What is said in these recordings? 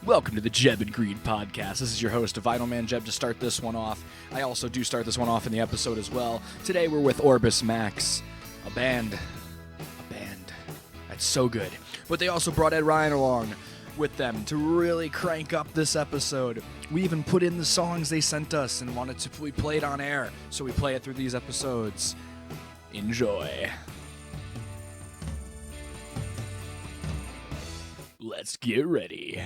Welcome to the Jebb and Green podcast. This is your host, Vinyl Man Jebb, to start this one off. I also do start this one off in the episode as well. Today we're with Orbis Max, a band that's so good. But they also brought Ed Ryan along with them to really crank up this episode. We even put in the songs they sent us and wanted to be played on air, so we play it through these episodes. Enjoy. Let's get ready.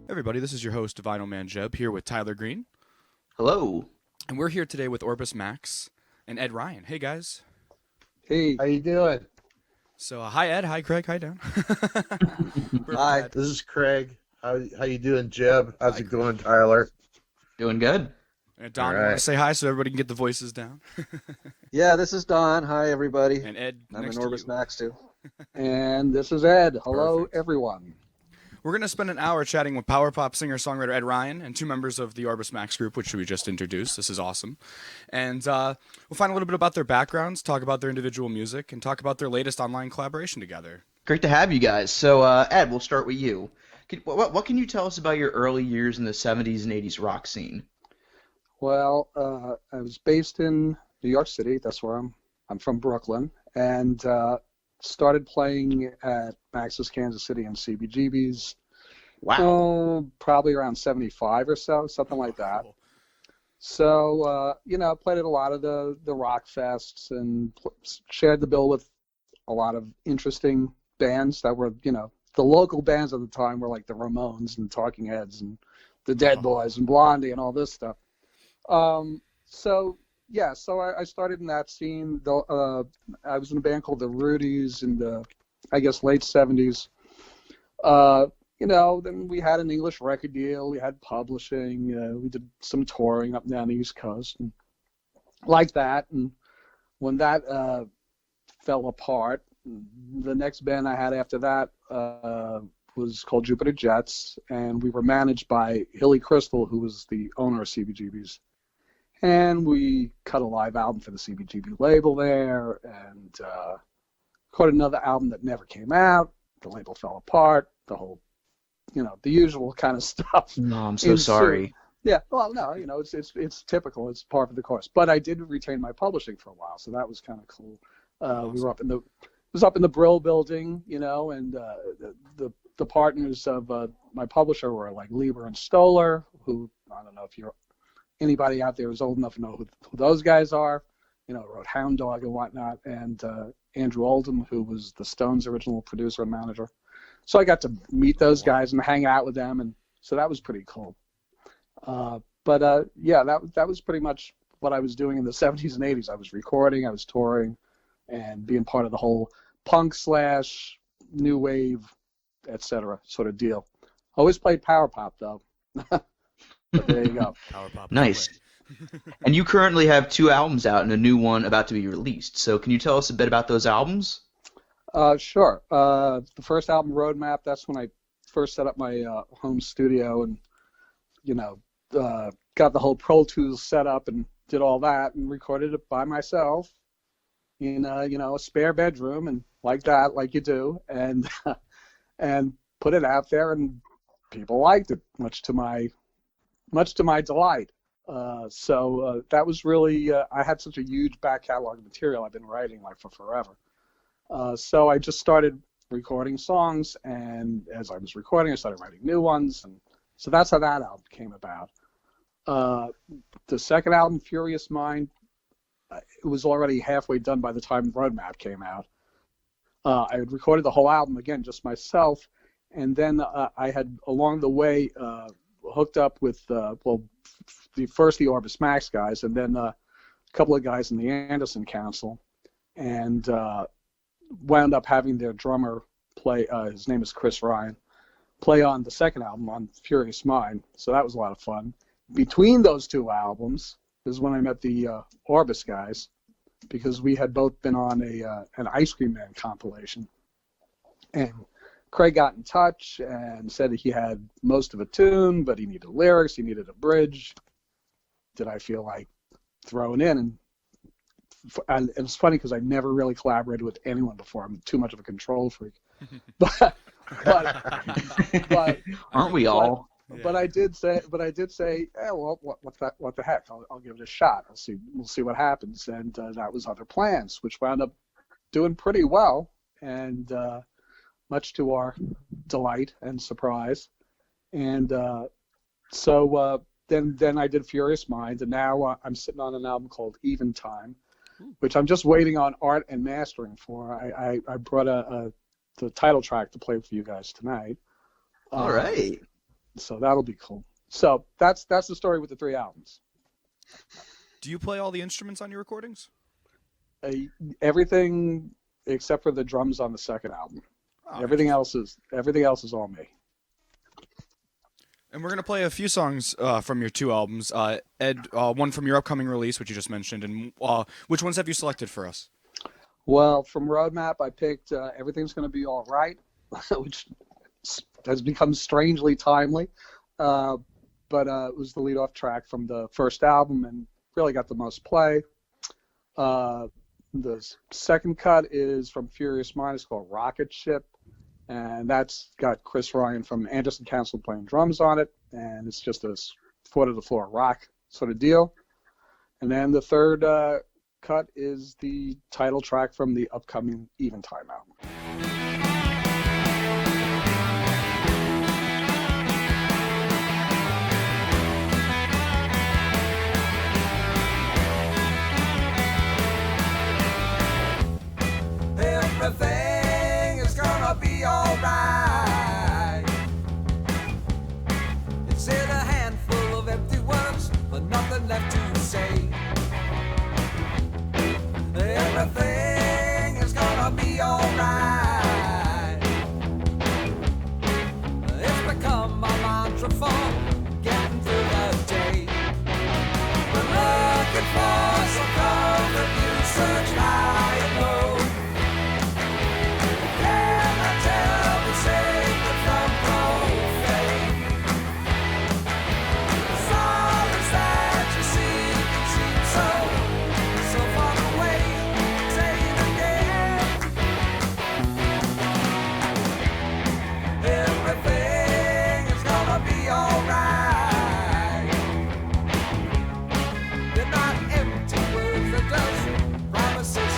Everybody, this is your host, Vinyl Man Jebb, here with Tyler Green. Hello. And we're here today with Orbis Max and Ed Ryan. Hey, guys. Hey. How you doing? So, hi, Ed. Hi, Craig. Hi, Dan. Hi, this is Craig. How you doing, Jebb? How's it going, Tyler? Doing good. And Don, you want to say hi so everybody can get the voices down? Yeah, this is Don. Hi, everybody. And Ed, I'm next in to Orbis you. Max, too. And this is Ed. Hello, Perfect. everyone. We're going to spend an hour chatting with power pop singer-songwriter Ed Ryan and two members of the Orbis Max group, which we just introduced. This is awesome. And we'll find a little bit about their backgrounds, talk about their individual music, and talk about their latest online collaboration together. Great to have you guys. So, Ed, we'll start with you. What can you tell us about your early years in the 70s and 80s rock scene? Well, I was based in New York City. That's where I'm from Brooklyn. And started playing at Max's Kansas City and CBGB's. Wow. Oh, probably around 75 or so, something like that. Cool. So, played at a lot of the rock fests and shared the bill with a lot of interesting bands that were, the local bands at the time were like the Ramones and Talking Heads and the Dead Boys and Blondie and all this stuff. So I started in that scene. I was in a band called the Rudies in the, I guess, late 70s. Then we had an English record deal. We had publishing. We did some touring up and down the East Coast, and like that. And when that fell apart, the next band I had after that was called Jupiter Jets, and we were managed by Hilly Crystal, who was the owner of CBGB's. And we cut a live album for the CBGB label there, and recorded another album that never came out. The label fell apart. The whole, the usual kind of stuff. No, I'm so sorry. Yeah, well, no, it's typical. It's part of the course. But I did retain my publishing for a while, so that was kind of cool. We were up in the Brill building, and the partners of my publisher were like Lieber and Stoller, who I don't know if anybody out there is old enough to know who those guys are. Wrote Hound Dog and whatnot, and Andrew Oldham, who was the Stones' original producer and manager. So I got to meet those guys and hang out with them, and so that was pretty cool. That was pretty much what I was doing in the 70s and 80s. I was recording, I was touring, and being part of the whole punk / new wave, etc. sort of deal. Always played power pop though. But there you go. Power pop. Nice. And you currently have 2 albums out and a new one about to be released. So can you tell us a bit about those albums? Sure. The first album, Roadmap, that's when I first set up my home studio and, got the whole Pro Tools set up and did all that and recorded it by myself in, a spare bedroom and like that, like you do, and and put it out there, and people liked it, much to my delight. So that was really, I had such a huge back catalog of material I've been writing like for forever. So I just started recording songs, and as I was recording, I started writing new ones, and so that's how that album came about. The second album, Furious Mind, it was already halfway done by the time Roadmap came out. I had recorded the whole album, again, just myself, and then I had, along the way, hooked up with, the Orbis Max guys, and then a couple of guys in the Anderson Council, and wound up having their drummer play, his name is Chris Ryan, play on the second album, on Furious Mind, so that was a lot of fun. Between those 2 albums is when I met the Orbis guys, because we had both been on an Ice Cream Man compilation, and Craig got in touch and said he had most of a tune, but he needed lyrics, he needed a bridge. Did I feel like throwing in and and it's funny because I never really collaborated with anyone before. I'm too much of a control freak. but but Aren't we all? But I did say, well, what the heck? I'll give it a shot. We'll see what happens. And that was Other Plans, which wound up doing pretty well, and much to our delight and surprise. And so then I did Furious Mind, and now I'm sitting on an album called Even Time, which I'm just waiting on art and mastering for. I brought the title track to play for you guys tonight. All right. So that'll be cool. So that's the story with the 3 albums. Do you play all the instruments on your recordings? Everything except for the drums on the second album. Oh, everything else is all me. And we're going to play a few songs from your 2 albums. Ed, one from your upcoming release, which you just mentioned, and which ones have you selected for us? Well, from Roadmap, I picked Everything's Gonna Be All Right, which has become strangely timely. But it was the lead-off track from the first album and really got the most play. The second cut is from Furious Mind. It's called Rocket Ship. And that's got Chris Ryan from Anderson Council playing drums on it. And it's just a foot-to-the-floor rock sort of deal. And then the third cut is the title track from the upcoming Even Time album. Everything is gonna be alright. It's in a handful of empty words, but nothing left to say. Everything is gonna be alright. It's become my mantra for getting through the day. We're looking for some comfort, you search high and low. Promises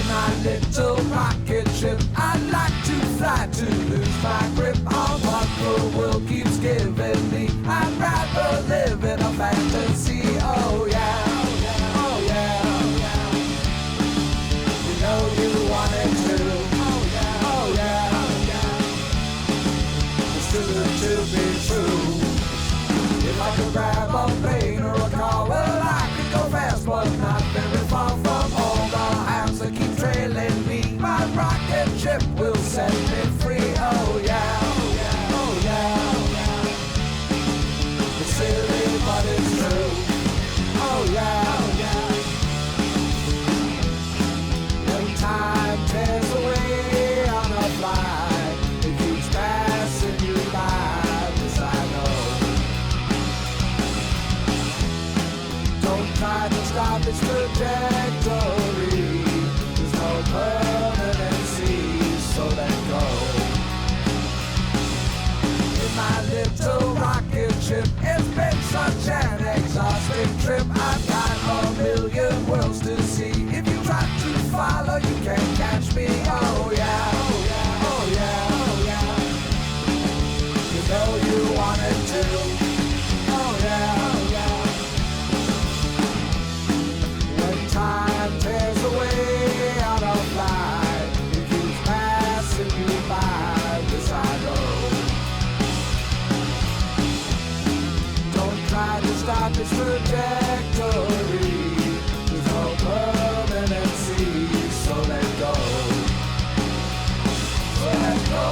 my little rocket ship, I'd like to fly to lose my grip on what the world keeps giving me. I'd rather live in a fantasy. Oh yeah, oh yeah, oh yeah. You know you wanted to. Oh yeah, oh yeah, oh yeah. It's too good to be true. If I could grab a plane or a car, well I could go fast, but not very far from all the hands that keep trailing me. My rocket ship will set me free. Oh yeah, oh yeah, oh yeah, oh yeah. It's silly, but it's true. Oh yeah, oh yeah. When time tears away on a flight, it keeps passing you by. This I know. Don't try to stop its trajectory. There's no permanency, so let go. In my little rocket ship, it's been such an exhausting trip. I've got a million worlds to see. If you try to follow, you can't catch me. Oh yeah, oh yeah, oh yeah, oh yeah. You know you wanted to. Oh yeah, oh yeah. When time tears away on a flight, it keeps passing you by. This I know. Don't try to stop its trajectory. There's no permanency, so let go. So let go.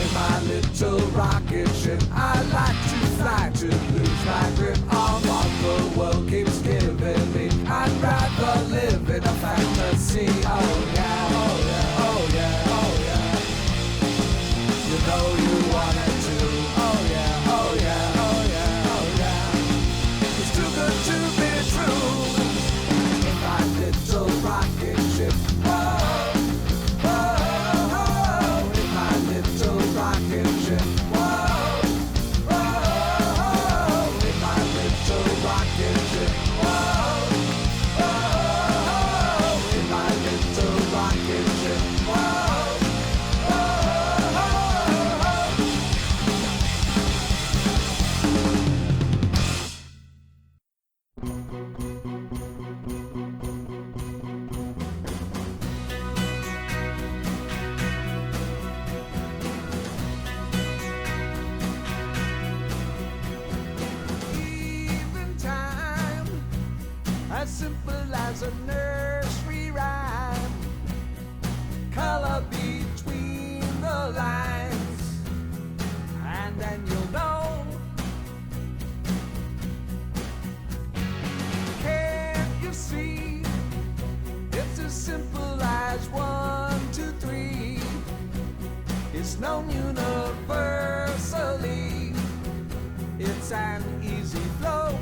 In my little rocket ship, I like to fly to lose my grip on what the world keeps giving me. I'd rather live in a fantasy. Oh yeah, oh yeah, oh yeah, oh yeah. You know you wanted to. Oh yeah, oh yeah, oh yeah, oh yeah. It's too good to be true. In my little rocket ship. Whoa, whoa, whoa. In my little rocket ship. Whoa, whoa. In my little rocket ship. Whoa, whoa. In my little rocket ship. Whoa, whoa. Even time, as simple as a nursery rhyme, color between the lines, and then you'll know. Can't you see? It's as simple as 1, 2, 3. It's known universally. It's an easy flow.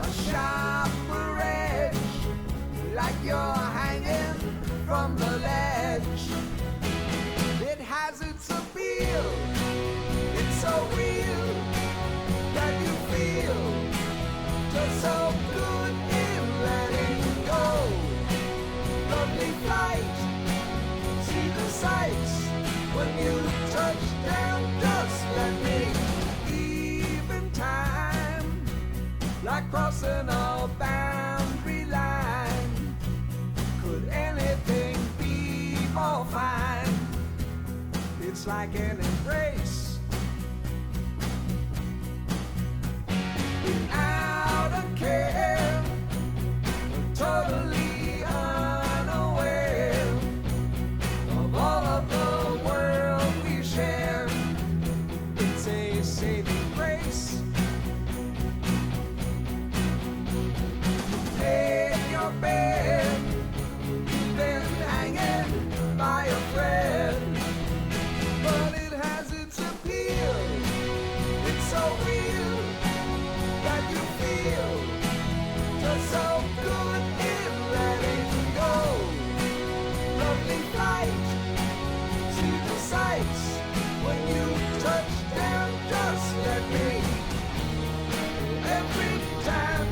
A sharper edge, like you're hanging from the ledge. It has its appeal. It's so real that you feel just so good in letting go. Lovely flight, see the sights when you touch down. Just let me. Even time, like crossing a boundary line. Could anything be more fine? It's like an embrace without a care, totally unaware of all of the world we share. It's a saving grace. Take your bed, then hanging by a thread. But it has its appeal. It's so real that you feel just so good in letting go. Lovely flight, see the sights when you touch down. Just let me. Every time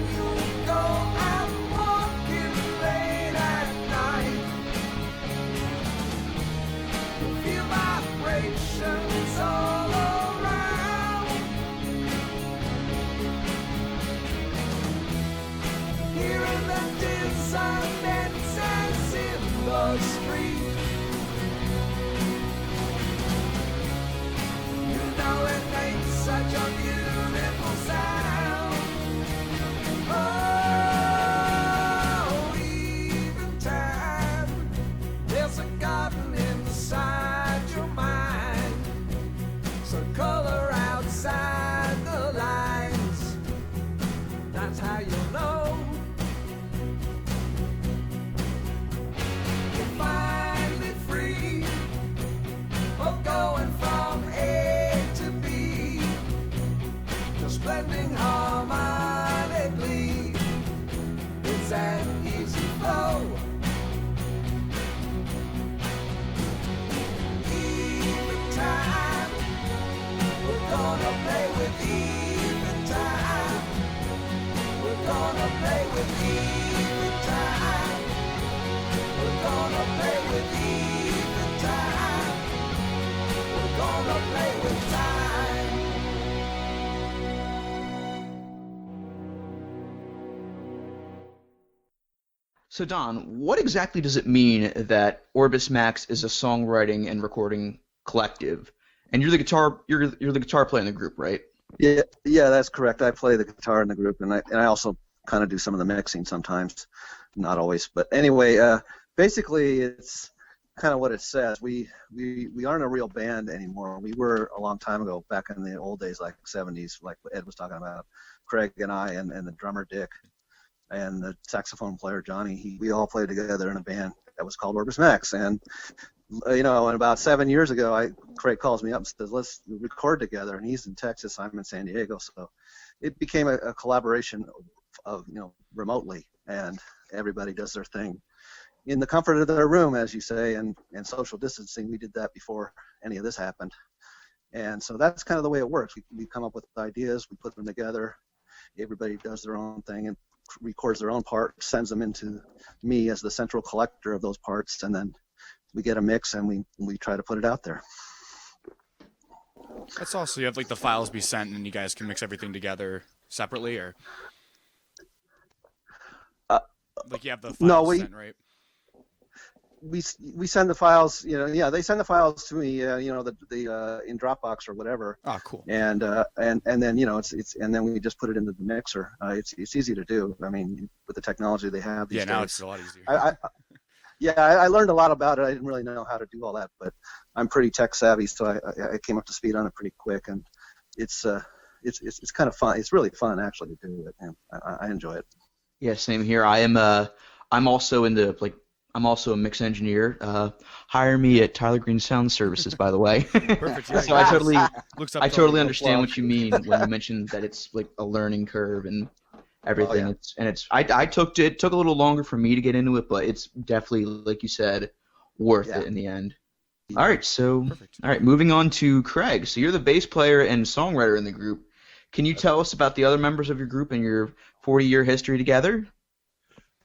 sun dances in the street. You know it makes such a beautiful sound. Oh, eventide. There's a garden inside your mind. So color outside the lines. That's how you know. You're finally free of going from A to B, just blending harmonically. It's an easy flow. Eventide. We're gonna play with eventide. We're gonna play with eventide. We're gonna play with eventide. We're gonna play with time. So Don, what exactly does it mean that Orbis Max is a songwriting and recording collective? And you're the guitar player in the group, right? Yeah, that's correct. I play the guitar in the group, and I also kind of do some of the mixing sometimes, not always. But anyway, basically, it's kind of what it says. We aren't a real band anymore. We were a long time ago, back in the old days, like 70s, like Ed was talking about. Craig and I, and the drummer Dick, and the saxophone player Johnny. We all played together in a band that was called Orbis Max, and and about 7 years ago, Craig calls me up and says, let's record together, and he's in Texas, I'm in San Diego, so it became a collaboration of remotely, and everybody does their thing in the comfort of their room, as you say, and social distancing. We did that before any of this happened, and so that's kind of the way it works. We come up with ideas, we put them together, everybody does their own thing and records their own part, sends them into me as the central collector of those parts, and then we get a mix and we try to put it out there. That's also, you have like the files be sent and you guys can mix everything together separately, or like you have the files sent, right? We send the files, they send the files to me, the in Dropbox or whatever. Oh, cool. And then it's and then we just put it into the mixer. It's easy to do. I mean, with the technology they have these days. Yeah, now it's a lot easier. I learned a lot about it. I didn't really know how to do all that, but I'm pretty tech savvy, so I came up to speed on it pretty quick, and it's kind of fun. It's really fun actually to do it, and I enjoy it. Yeah, same here. I'm also I'm also a mix engineer. Hire me at Tyler Green Sound Services, by the way. Perfect. Yeah, So I totally understand plug. what you mean when you mentioned that it's like a learning curve and everything. Oh, yeah. It took a little longer for me to get into it, but it's definitely, like you said, worth it in the end. All right, moving on to Craig. So you're the bass player and songwriter in the group. Can you tell us about the other members of your group and your 40-year history together?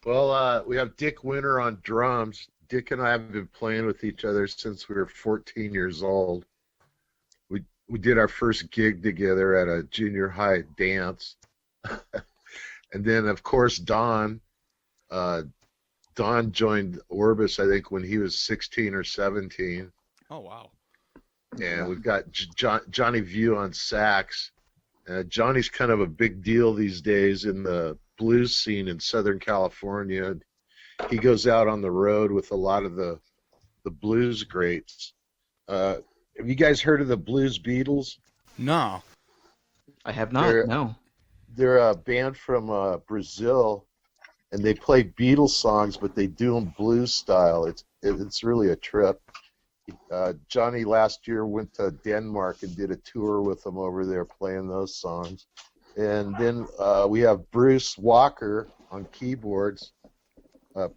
Well, we have Dick Winter on drums. Dick and I have been playing with each other since we were 14 years old. We did our first gig together at a junior high dance. And then, of course, Don joined Orbis, I think, when he was 16 or 17. Oh, wow. And we've got Johnny View on sax. Johnny's kind of a big deal these days in the blues scene in Southern California. He goes out on the road with a lot of the blues greats. Have you guys heard of the Blues Beatles? No. I have not, no. They're a band from Brazil, and they play Beatles songs, but they do them blues style. It's really a trip. Johnny last year went to Denmark and did a tour with them over there playing those songs. And then we have Bruce Walker on keyboards.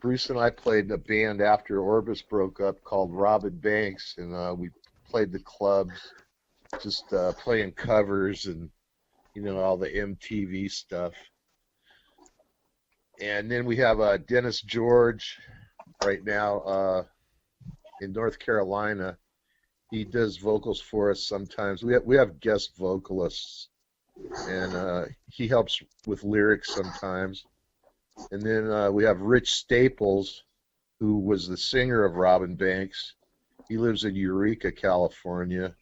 Bruce and I played in a band after Orbis broke up called Robin Banks, and we played the clubs, just playing covers and all the MTV stuff. And then we have Dennis George right now in North Carolina. He does vocals for us sometimes. We have guest vocalists, and he helps with lyrics sometimes. And then we have Rich Staples, who was the singer of Robin Banks. He lives in Eureka, California,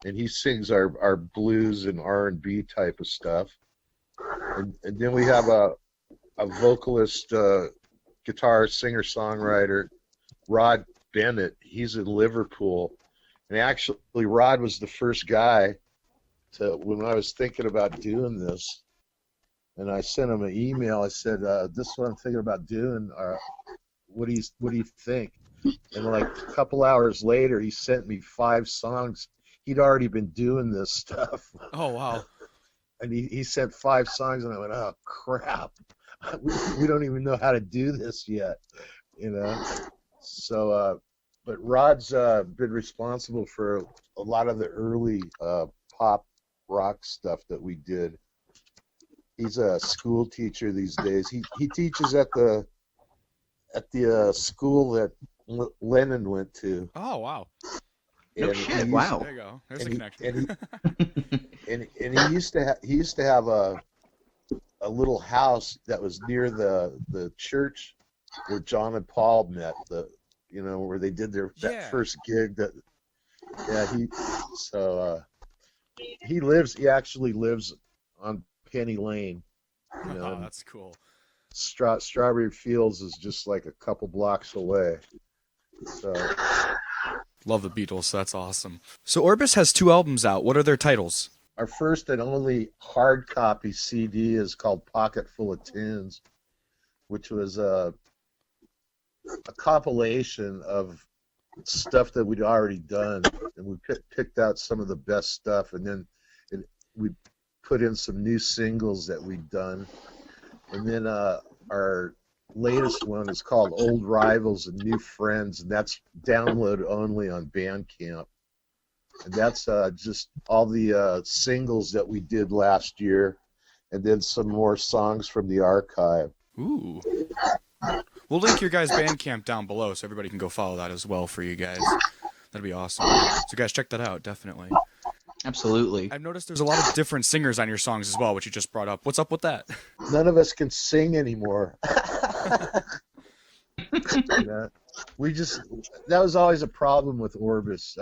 and he sings our blues and R&B type of stuff. And then we have a vocalist, guitar singer songwriter, Rod Bennett. He's in Liverpool, and actually Rod was the first guy to, when I was thinking about doing this, and I sent him an email. I said, "This is what I'm thinking about doing. What do you think?" And like a couple hours later, he sent me 5 songs. He'd already been doing this stuff. Oh, wow. And he sent 5 songs, and I went, "Oh crap, we don't even know how to do this yet," you know. So, but Rod's been responsible for a lot of the early pop rock stuff that we did. He's a school teacher these days. He teaches at the school that Lennon went to. Oh, wow. No shit! Wow. There you go. There's a And connection. and he used to have a little house that was near the church where John and Paul met, where they did that first gig. He actually lives on Penny Lane. Oh, that's cool. Strawberry Fields is just like a couple blocks away. So Love the Beatles. That's awesome. So Orbis has 2 albums out. What are their titles? our first and only hard copy CD is called Pocket Full of Tunes, which was a compilation of stuff that we'd already done, and we picked out some of the best stuff, and then we put in some new singles that we'd done, and then our latest one is called Old Rivals and New Friends, and that's download only on Bandcamp, and that's just all the singles that we did last year, and then some more songs from the archive. Ooh. We'll link your guys' Bandcamp down below so everybody can go follow that as well for you guys. That'd be awesome. So guys, check that out, definitely. Absolutely. I've noticed there's a lot of different singers on your songs as well, which you just brought up. What's up with that? None of us can sing anymore. Yeah. That was always a problem with Orbis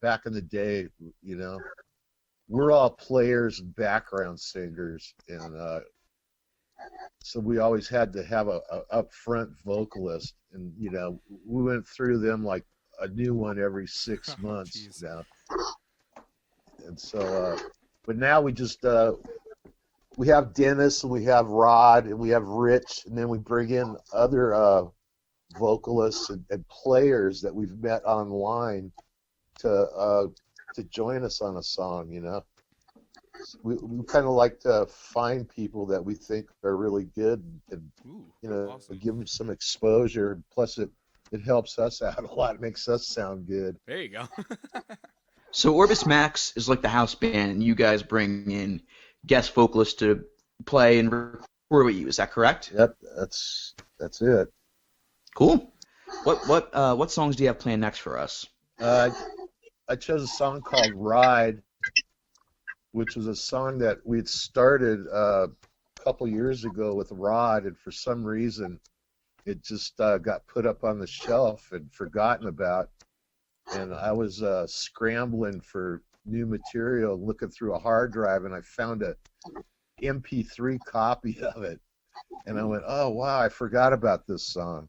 back in the day, you know. We're all players and background singers, and so we always had to have a upfront vocalist, and you know, we went through them like a new one every 6 months now. And so, but now we just we have Dennis, and we have Rod, and we have Rich, and then we bring in other vocalists and players that we've met online to join us on a song, you know. We kind of like to find people that we think are really good and you know, awesome. give them some exposure. Plus, it helps us out a lot. It makes us sound good. There you go. So Orbis Max is like the house band, and you guys bring in guest vocalists to play and record with you. Is that correct? Yep, that's it. Cool. What songs do you have planned next for us? I chose a song called Ride, which was a song that we'd started a couple years ago with Rod, and for some reason it just got put up on the shelf and forgotten about. And I was scrambling for new material, looking through a hard drive, and I found a MP3 copy of it. And I went, oh, wow, I forgot about this song.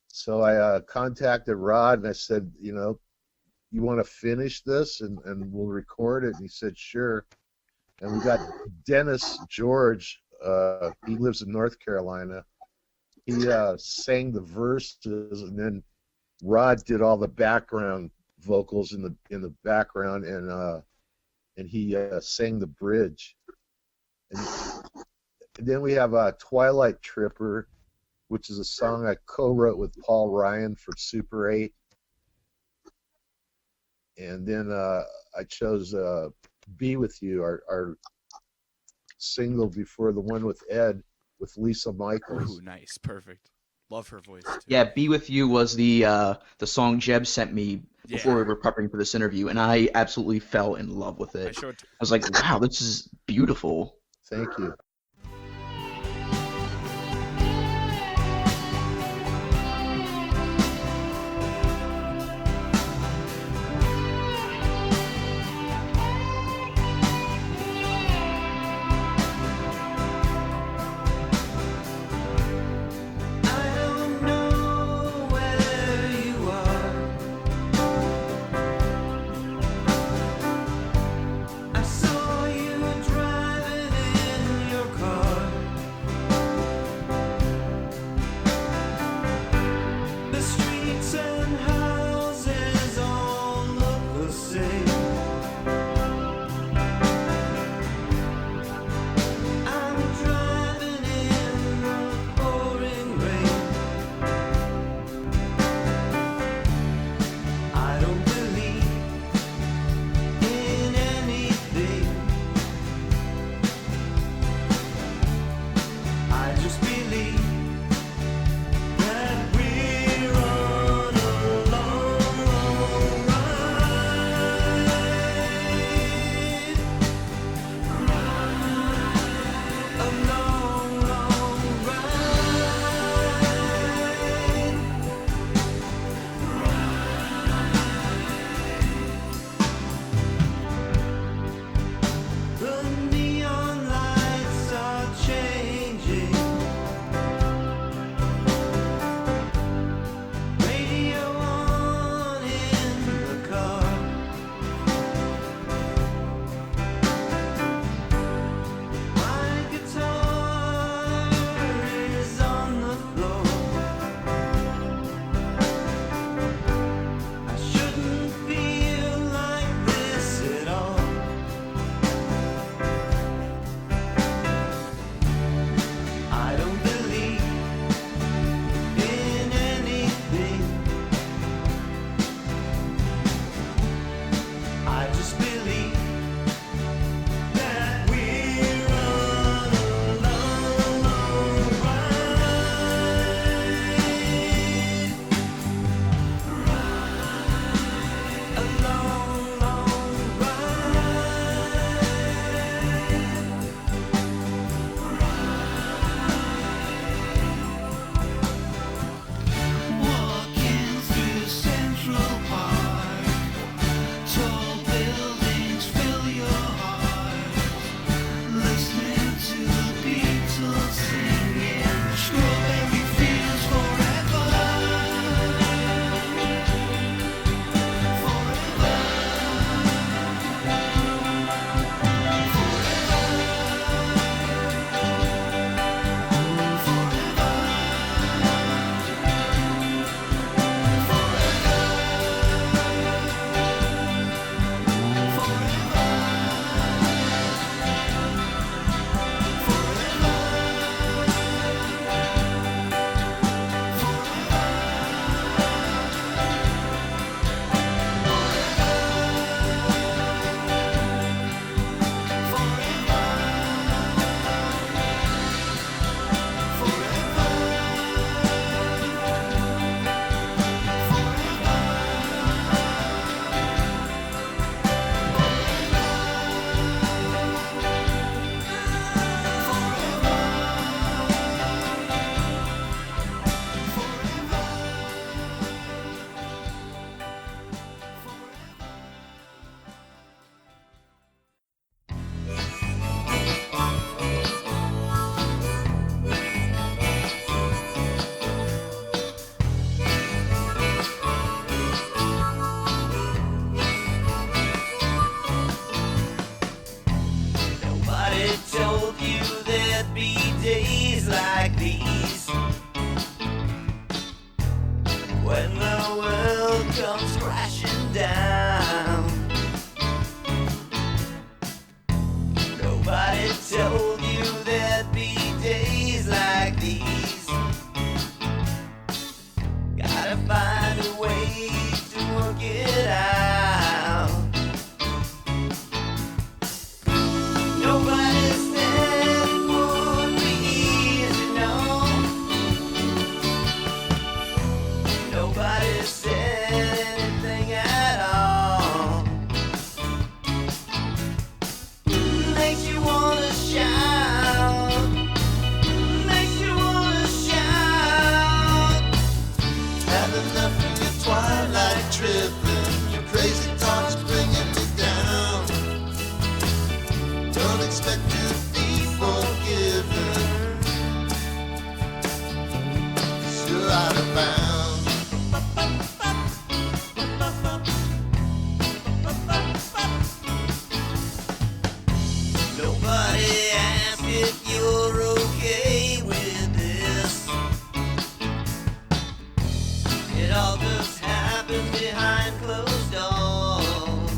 So I contacted Rod, and I said, you know, you want to finish this and we'll record it? And he said, sure. And we got Dennis George. He lives in North Carolina. He sang the verses, and then Rod did all the background vocals in the background, and he sang the bridge. And then we have Twilight Tripper, which is a song I co-wrote with Paul Ryan for Super 8. And then I chose Be With You, our single before the one with Ed, with Lisa Michaels. Ooh, nice. Perfect. Love her voice, too. Yeah, Be With You was the song Jebb sent me before we were prepping for this interview, and I absolutely fell in love with it. I was like, wow, this is beautiful. Thank you. bound. Nobody asked if you're okay with this. It all just happened behind closed doors.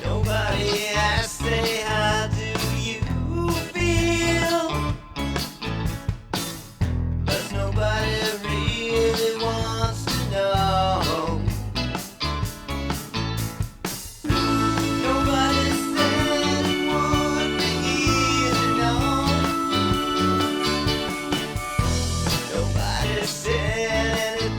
Nobody asked, say, how do you feel? 'Cause nobody really wants to know. Nobody said it would be easy, no. Nobody said anything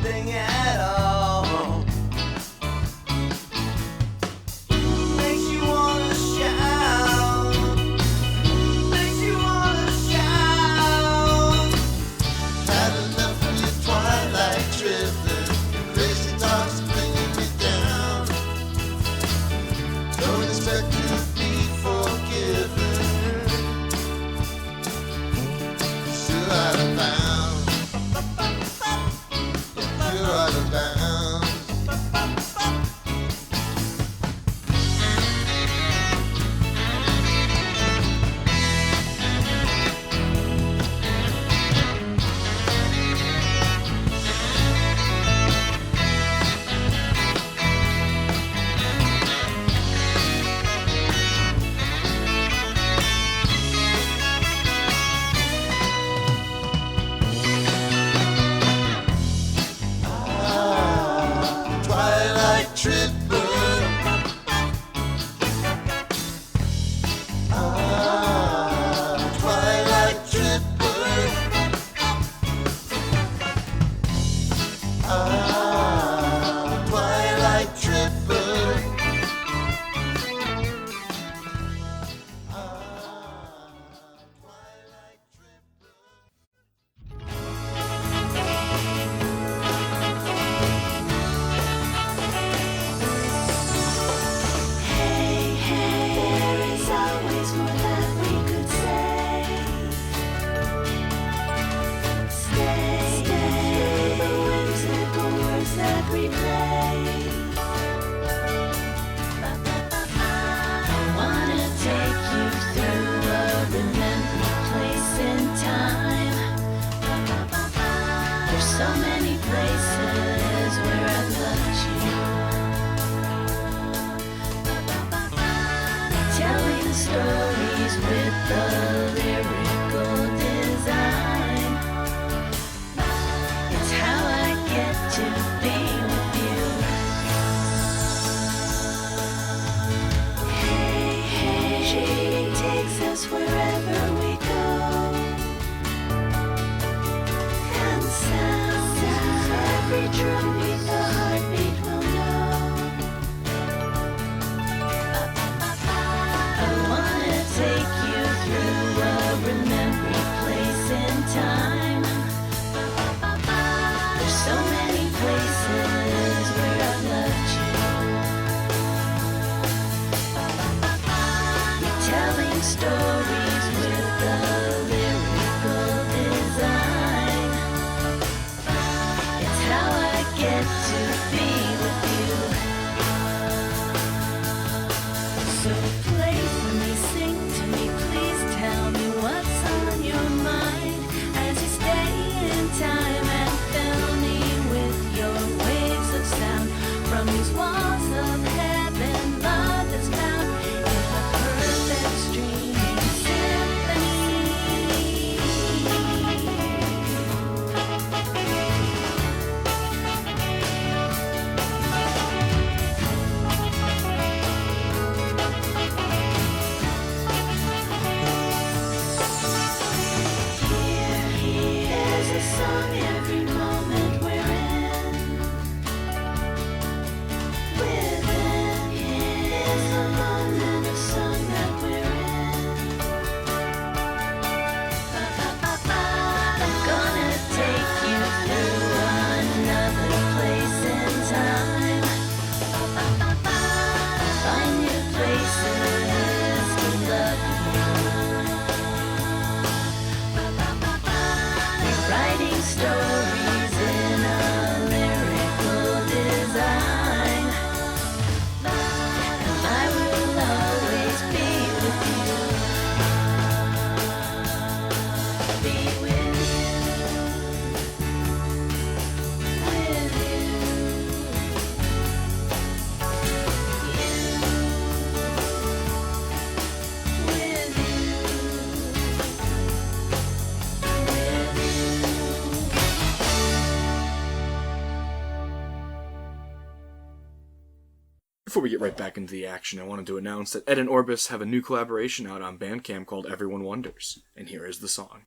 Before we get right back into the action, I wanted to announce that Ed and Orbis have a new collaboration out on Bandcamp called Everyone Wonders, and here is the song.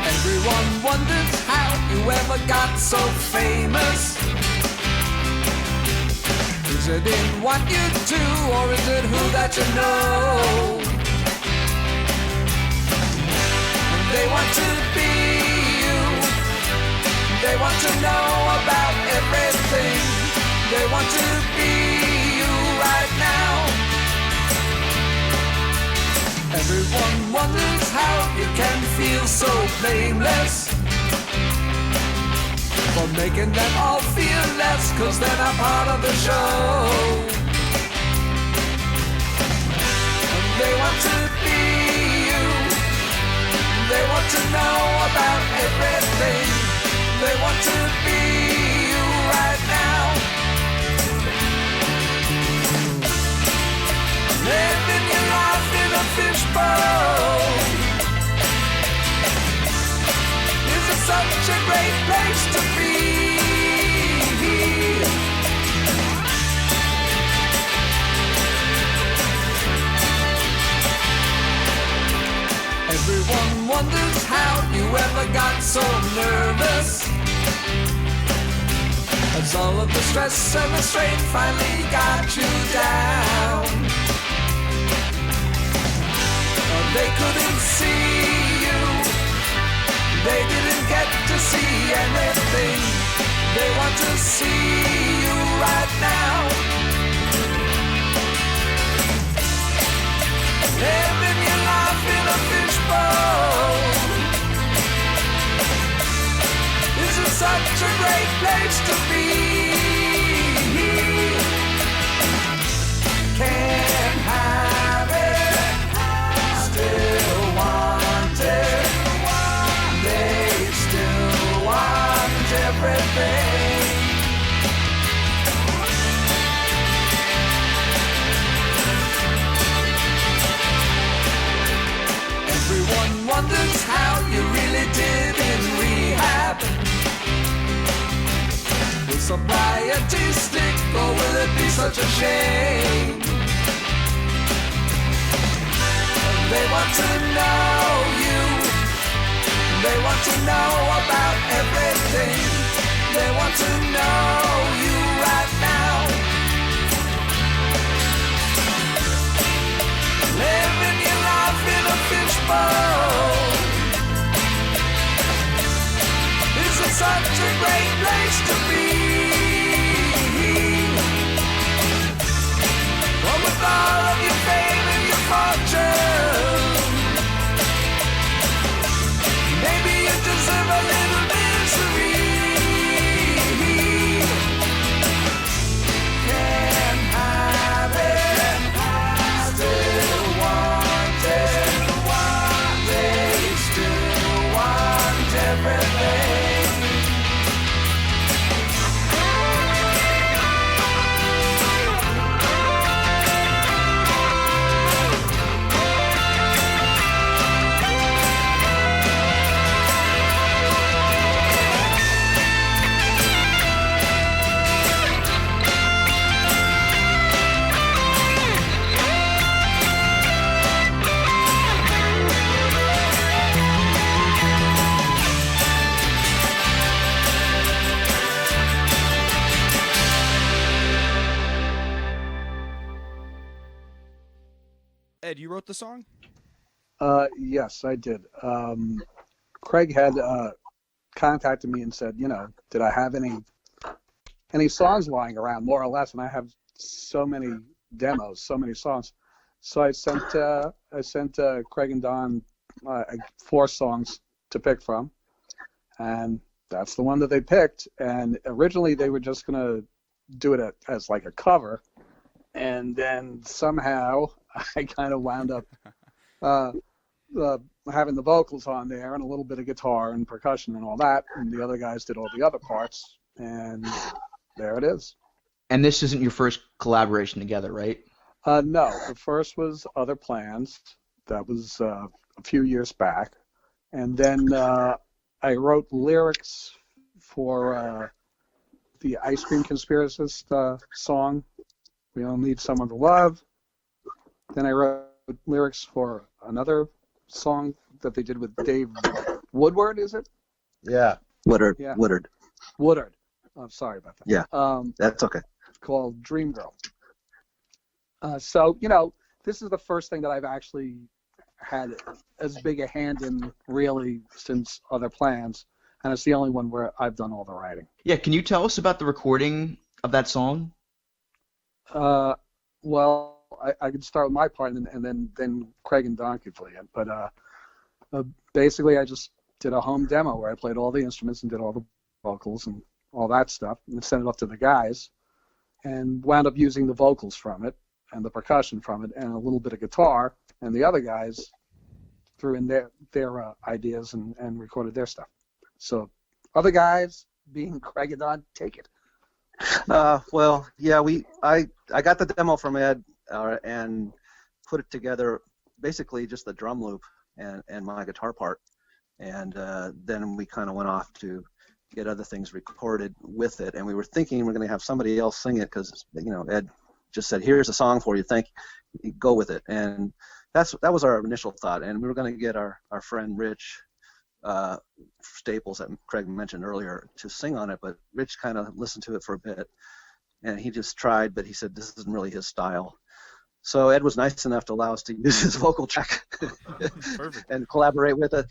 Everyone wonders how you ever got so famous. Is it in what you do, or is it who that you know? And they want to be you. They want to know about everything. They want to be you right now. Everyone wonders how you can feel so blameless for making them all feel less, 'cause they're not part of the show. And they want to be you. They want to know about everything. They want to be you right now. Living your life in a fishbowl. Is it such a great place to be? Everyone wonders how you ever got so nervous, as all of the stress and the strain finally got you down. They couldn't see you. They didn't get to see anything. They want to see you right now. Living your life in a fishbowl. This is such a great place to be. Can't have it. Still want it. They still want everything. Everyone wonders how you really did in rehab. Will sobriety stick, or will it be such a shame? They want to know you. They want to know about everything. They want to know you right now. Living your life in a fishbowl. This is such a great place to be. But with all of your fame and your fortune, maybe you deserve a little misery. Can't have it. Still want it. They still want everything. Ed, you wrote the song? Yes, I did. Craig had contacted me and said, did I have any songs lying around, more or less? And I have so many demos, so many songs. So I sent Craig and Don 4 songs to pick from, and that's the one that they picked. And originally they were just gonna do it as like a cover, and then somehow I kind of wound up having the vocals on there and a little bit of guitar and percussion and all that, and the other guys did all the other parts, and there it is. And this isn't your first collaboration together, right? No, the first was Other Plans. That was a few years back. And then I wrote lyrics for the Ice Cream Conspiracist song, We All Need Someone to Love. Then I wrote lyrics for another song that they did with Dave Woodward, is it? Yeah. Woodard. Yeah. Woodard. Woodard. I'm sorry about that. Yeah. That's okay. Called Dream Girl. So, you know, this is the first thing that I've actually had as big a hand in, really, since Other Plans. And it's the only one where I've done all the writing. Yeah, can you tell us about the recording of that song? Well, I could start with my part, and then Craig and Don could play it. But basically, I just did a home demo where I played all the instruments and did all the vocals and all that stuff, and sent it off to the guys, and wound up using the vocals from it and the percussion from it and a little bit of guitar, and the other guys threw in their ideas and recorded their stuff. So, other guys, being Craig and Don, take it. Well, yeah, I got the demo from Ed and put it together, basically just the drum loop and my guitar part, and then we kind of went off to get other things recorded with it, and we were thinking we're going to have somebody else sing it because, you know, Ed just said, here's a song for you, go with it, and that was our initial thought, and we were going to get our friend Rich Staples that Craig mentioned earlier to sing on it, but Rich kind of listened to it for a bit, and he just tried, but he said this isn't really his style. So Ed was nice enough to allow us to use his vocal track and collaborate with us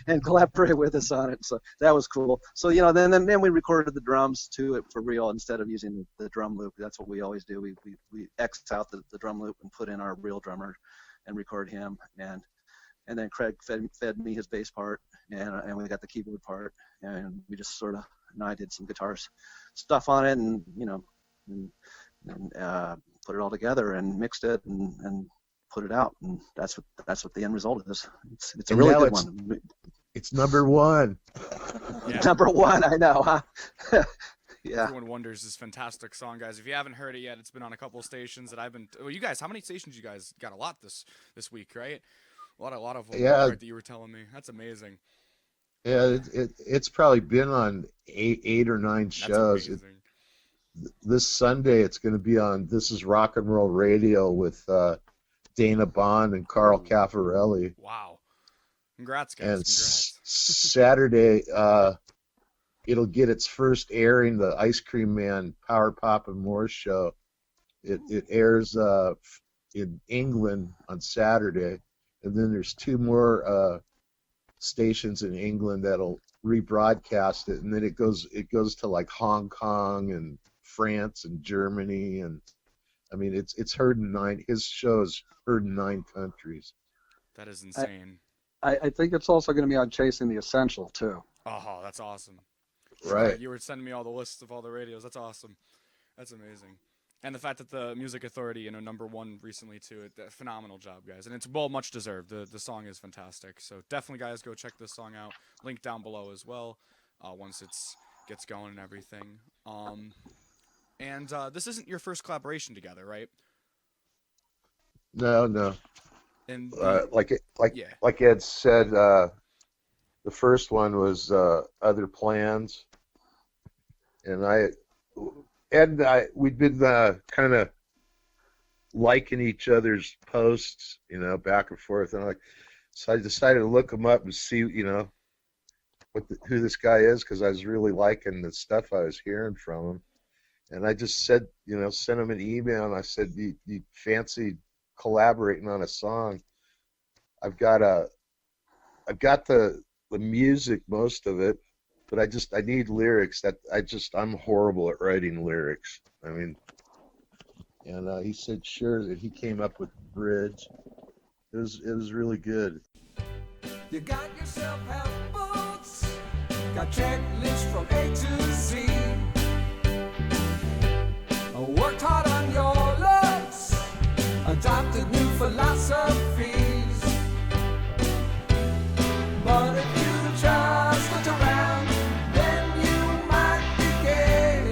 on it. So that was cool. So, you know, then we recorded the drums to it for real instead of using the drum loop. That's what we always do. We X out the drum loop and put in our real drummer and record him, and then Craig fed me his bass part, and we got the keyboard part, and we just sort of, and I did some guitars stuff on it, and, you know, and put it all together and mixed it and put it out, and that's what the end result is. It's a really good one. It's number one. Yeah. Number one, I know, huh? Yeah. Everyone Wonders is a fantastic song, guys. If you haven't heard it yet, it's been on a couple of stations that I've been. Oh, you guys, how many stations you guys got? A lot this week, right? A lot of them. Yeah. That you were telling me. That's amazing. Yeah, it's probably been on eight or nine shows. That's amazing. This Sunday, it's going to be on This Is Rock and Roll Radio with Dana Bond and Carl Caffarelli. Wow. Congrats, guys. And Congrats. Saturday, it'll get its first airing, the Ice Cream Man Power Pop and More show. It airs in England on Saturday, and then there's two more stations in England that'll rebroadcast it, and then it goes to like Hong Kong and France and Germany, and I mean it's heard in his show is heard in 9 countries. That is insane. I think it's also going to be on Chasing the Essential too. Oh, that's awesome. Right. You were sending me all the lists of all the radios. That's awesome. That's amazing. And the fact that the Music Authority, you know, #1 recently too, phenomenal job, guys. And it's well much deserved. The song is fantastic. So definitely, guys, go check this song out. Link down below as well. Once it gets going and everything. And this isn't your first collaboration together, right? No. And Like Ed said, the first one was Other Plans, and Ed and I, we'd been kind of liking each other's posts, you know, back and forth, and so I decided to look him up and see, you know, who this guy is, because I was really liking the stuff I was hearing from him, and I just said, you know, sent him an email, and I said, you fancy collaborating on a song? I've got the music, most of it, but I need lyrics. I'm horrible at writing lyrics. I mean, and he said sure, that he came up with the bridge. It was really good. You got yourself health books, got checklists from A to Z. Worked hard on your looks, adopted new philosophies. But if you just looked around, then you might begin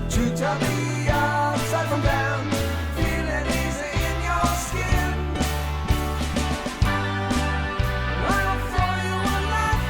to tell the upside from down, feeling easy in your skin. I'll throw you a life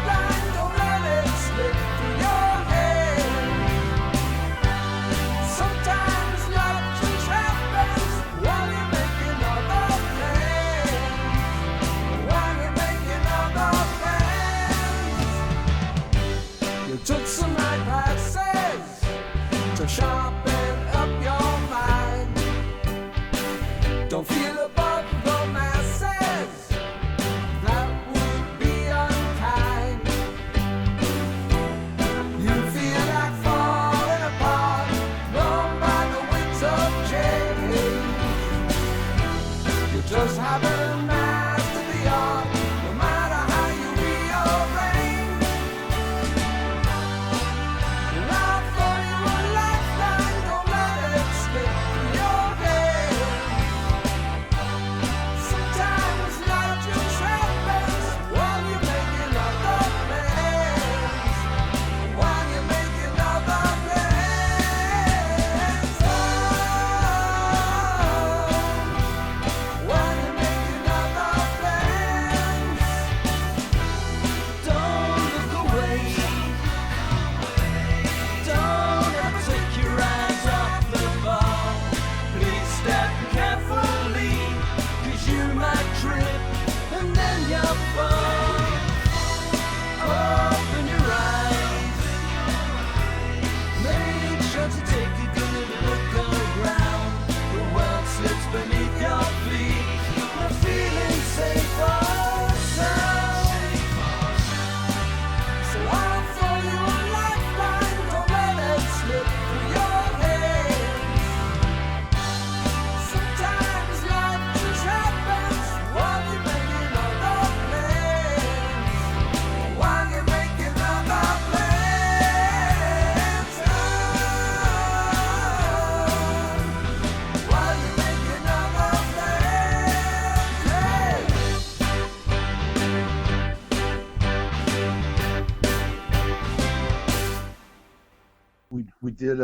did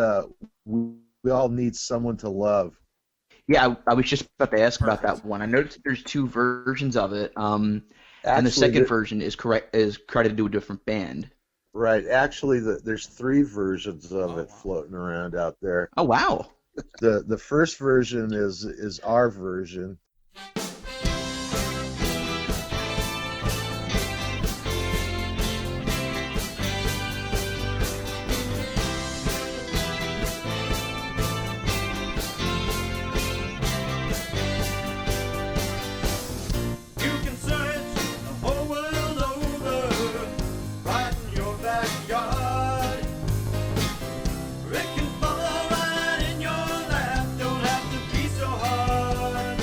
we all need someone to love. Yeah, I was just about to ask about Perfect. that one. I noticed there's two versions of it, and the Actually, second version is credited to a different band. right. Actually, there's three versions of Oh, it wow. floating around out there. Oh wow! The first version is our version. You can search the whole world over, right in your backyard. It can fall right in your lap, don't have to be so hard.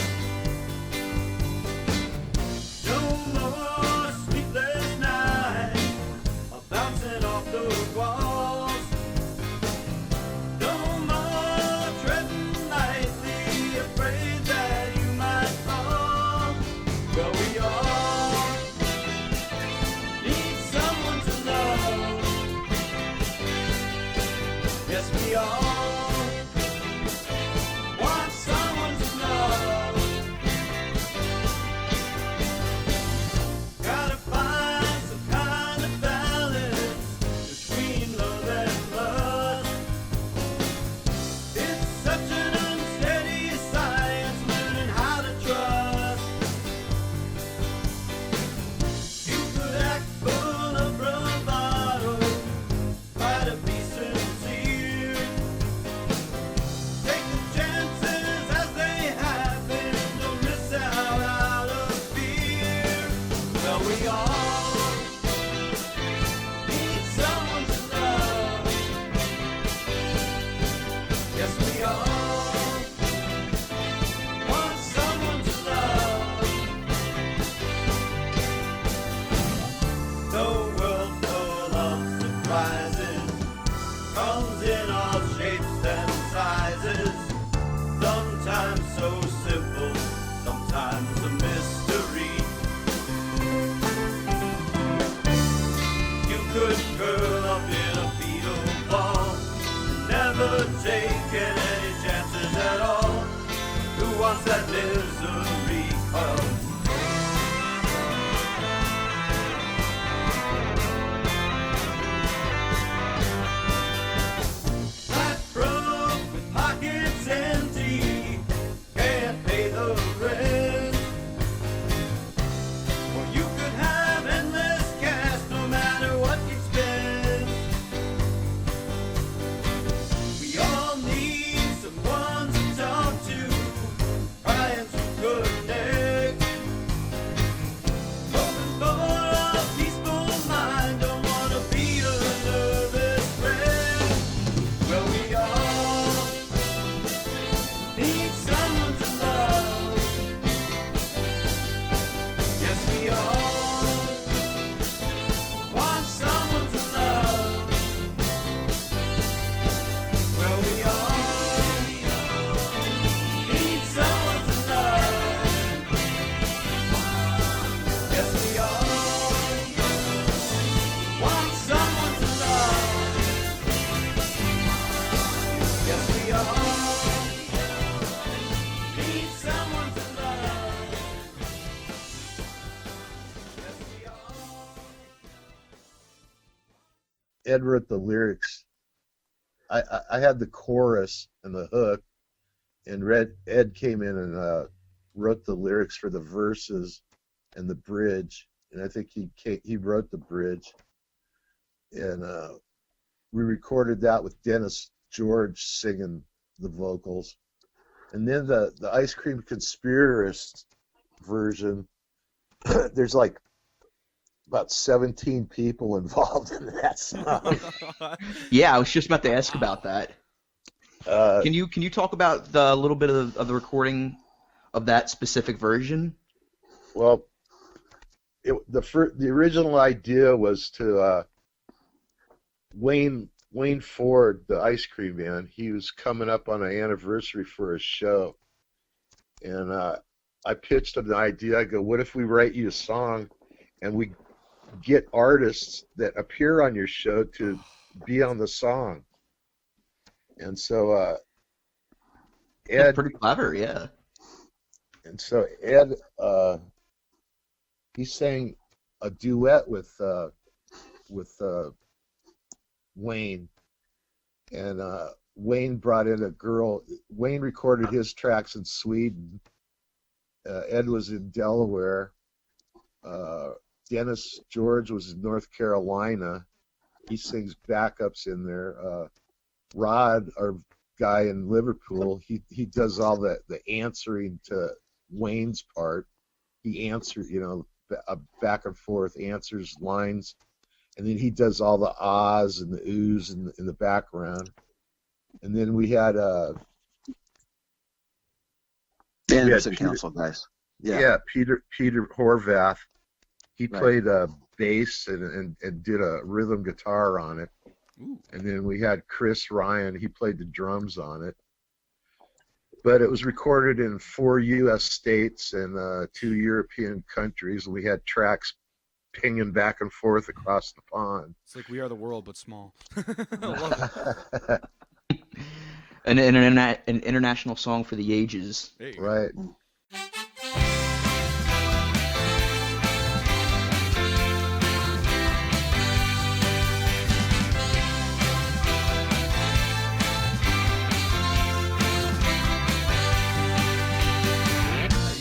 No more sleepless nights, bouncing off those walls. No more treading lightly, afraid that you might fall. Well, we all need someone to love. Yes, we all want someone to love. Gotta find some kind of balance between love and lust. It's such an unsteady science, learning how to trust. You could act full of bravado, try to be sincere. Take the chances as they happen, don't miss out of fear. Well, we all need someone to love. Yes, we all want someone to love. The world full of surprises comes in all shapes and sizes. Sometimes so simple, sometimes a mystery. You could curl up in a fetal ball, never taking any chances at all. Who wants that misery? 'Cause that broke with pockets empty, can't pay the rent. Or you could have endless cash, no matter what you spend. We all need someone to talk to, trying to connect. Hoping for a peaceful mind, don't wanna be a nervous wreck. Well, we all need someone to love. Yes, we all want someone to love. Well, we all need someone to love. Yes, we all want someone to love. Yes, we all need someone to love. Yes, we all. Ed wrote the lyrics. I had the chorus and the hook, and Ed came in and wrote the lyrics for the verses and the bridge, and I think he wrote the bridge, and we recorded that with Dennis George singing the vocals, and then the Ice Cream Conspiratorist version. There's like about 17 people involved in that song. Yeah, I was just about to ask about that. Can you talk about the little bit of the recording of that specific version? Well, the original idea was to Wayne Ford, the Ice Cream Man. He was coming up on an anniversary for a show, and I pitched him the idea. I go, "What if we write you a song, and we get artists that appear on your show to be on the song?" And so That's Ed, pretty clever, yeah. and so Ed, he sang a duet with Wayne, and Wayne brought in a girl. Wayne recorded his tracks in Sweden. Ed was in Delaware. Dennis George was in North Carolina. He sings backups in there. Rod, our guy in Liverpool, he does all the answering to Wayne's part. He answers, back and forth, answers lines, and then he does all the ahs and the oohs in the background. And then we had Anderson Council guys. Peter Horvath. He Right. played bass and did a rhythm guitar on it. Ooh. And then we had Chris Ryan. He played the drums on it. But it was recorded in 4 U.S. states and 2 European countries. And we had tracks pinging back and forth across the pond. It's like We Are the World, but small. I love it. An international song for the ages. There you go. Right.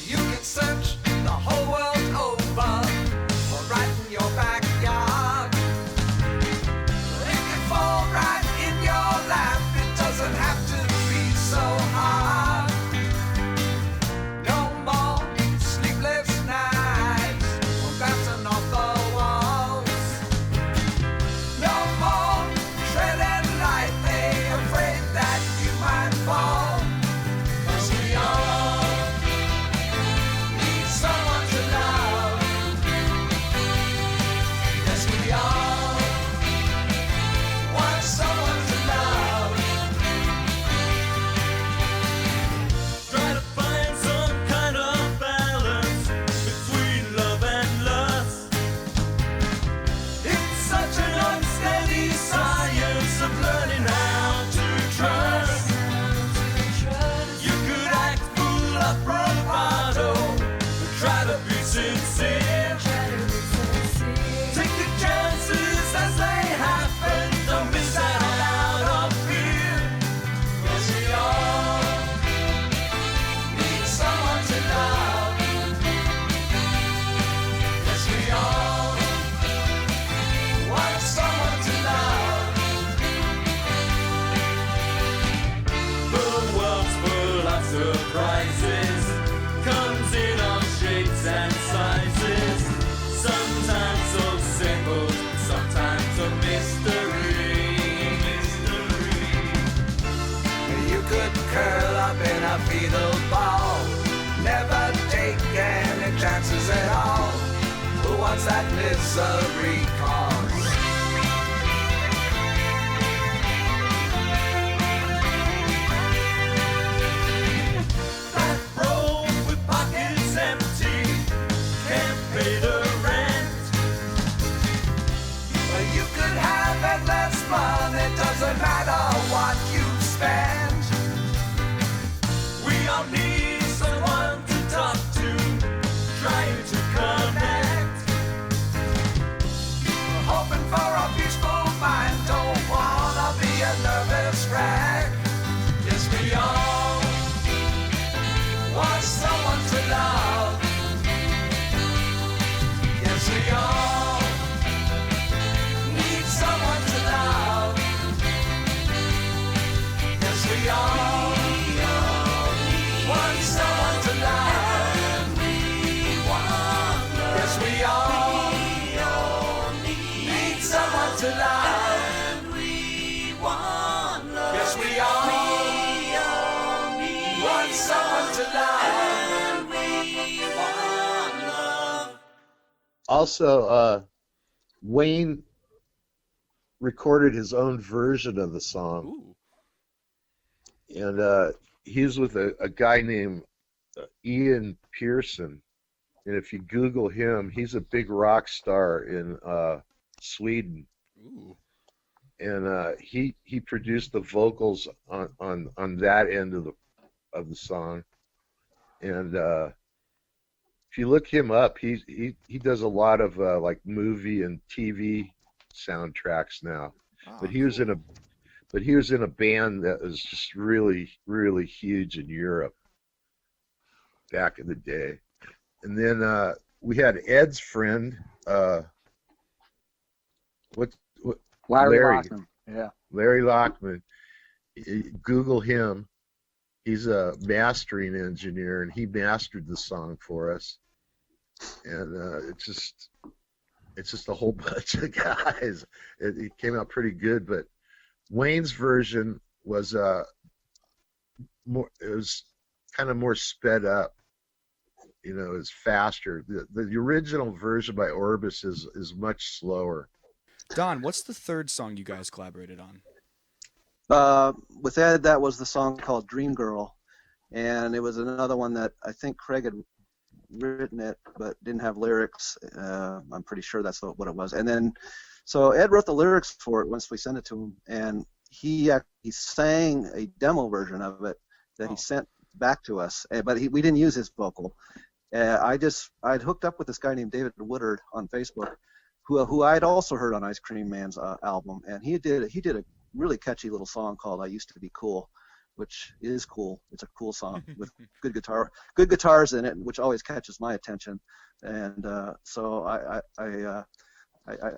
You can search the whole world over for right in your backyard. It can fall right in your lap. It doesn't have to be so hard. No more sleepless nights or bouncing off the walls. No more treading lightly, afraid that you might fall. 'Cause we all need someone to love. Yes, we all want someone to love. Try to find some kind of balance between love and lust. It's such an unsteady science of learning how to trust. You could act full of bravado, but try to be sincere. Take the chances as they happen. Don't miss out on fear. 'Cause we all need someone to love. Yes, we all want someone to love. The world's full of surprises, comes in all shapes and sizes. Sometimes so simple, sometimes a mystery. You could curl up in a fetal ball, never take any chances at all. Who wants that misery cause? That road with pockets empty, can't pay the rent. But you could have endless fun, it doesn't matter what you spend. We all need someone to talk to, trying to connect. Hoping for a peaceful mind, don't wanna be a nervous wreck. Yes, we all want someone to love. Yes, we all need someone to love. Yes, we all want someone to love. Yes, we all need someone to love. Yes, we all want someone to love. Also, Wayne recorded his own version of the song, Ooh. and he was with a guy named Ian Pearson. And if you Google him, he's a big rock star in Sweden. Ooh. and he produced the vocals on that end of the song. And if you look him up, he does a lot of like movie and TV soundtracks now. Oh, But he was in a band that was just really, really huge in Europe back in the day. And then we had Ed's friend, what Larry Larry Lockman. Yeah. Larry Lockman. Google him. He's a mastering engineer, and he mastered the song for us. And it's just a whole bunch of guys. It came out pretty good, but Wayne's version was more. It was kind of more sped up. You know, it's faster. The original version by Orbis is much slower. Don, what's the third song you guys collaborated on? With Ed, that was the song called Dream Girl, and it was another one that I think Craig had written it but didn't have lyrics. I'm pretty sure that's what it was. And then, so Ed wrote the lyrics for it once we sent it to him, and he sang a demo version of it that he sent back to us, but we didn't use his vocal. I'd hooked up with this guy named David Woodard on Facebook, who I'd also heard on Ice Cream Man's album, and he did a really catchy little song called "I Used to Be Cool," which is cool. It's a cool song with good guitars in it, which always catches my attention. And so I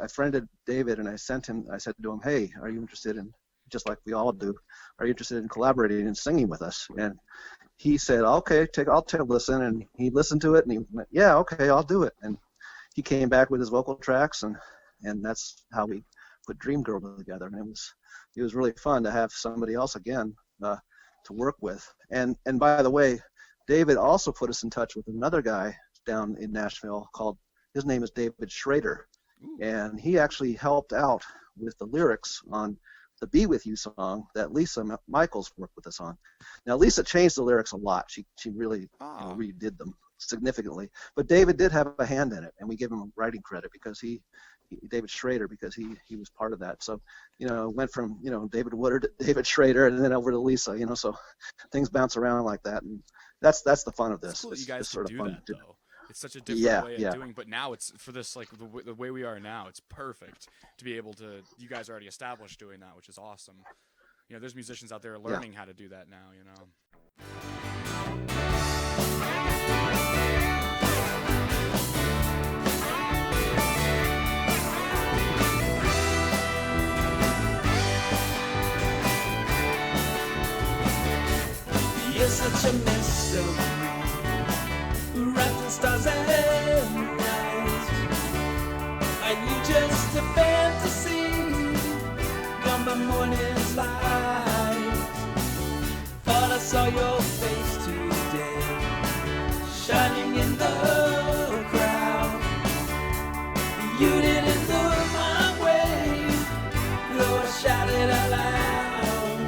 friended David, and I said to him, "Hey, are you interested in, just like we all do, are you interested in collaborating and singing with us?" And he said, "Okay, I'll take a listen." And he listened to it, and he went, "Yeah, okay, I'll do it." And he came back with his vocal tracks, and that's how we put Dream Girl together. And it was really fun to have somebody else again to work with. And by the way, David also put us in touch with another guy down in Nashville his name is David Schrader, and he actually helped out with the lyrics on the Be With You song that Lisa Michaels worked with us on. Now, Lisa changed the lyrics a lot. She really redid them significantly. But David did have a hand in it, and we give him writing credit because David Schrader, because he was part of that. So, went from, David Woodard to David Schrader and then over to Lisa, so things bounce around like that. And that's the fun of this. It's cool that you It's guys sort can of do fun that, though. It's such a different way of doing, but now it's for this, like the way we are now, it's perfect to be able to, you guys are already established doing that, which is awesome. There's musicians out there learning how to do that now, You're such a mystery, wrapped in stars and night. Are you just a fantasy, gone by morning's light? Thought I saw your face today, shining in the crowd. You didn't look my way, though I shouted out loud.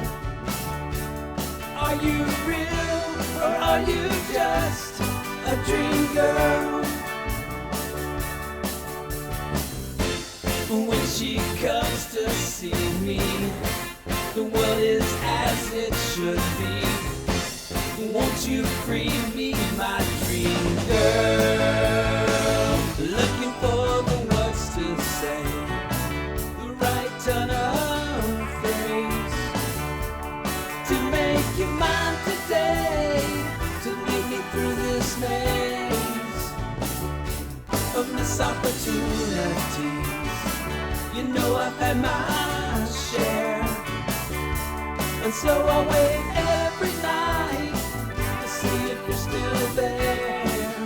Are you real, or are you just a dream girl? When she comes to see me, the world is as it should be. Won't you free me, my dream girl? Looking for the words to say, the right turn of phrase, to make you mine today, to lead me through this maze of missed opportunities. I've had my share, and so I wait every night to see if you're still there.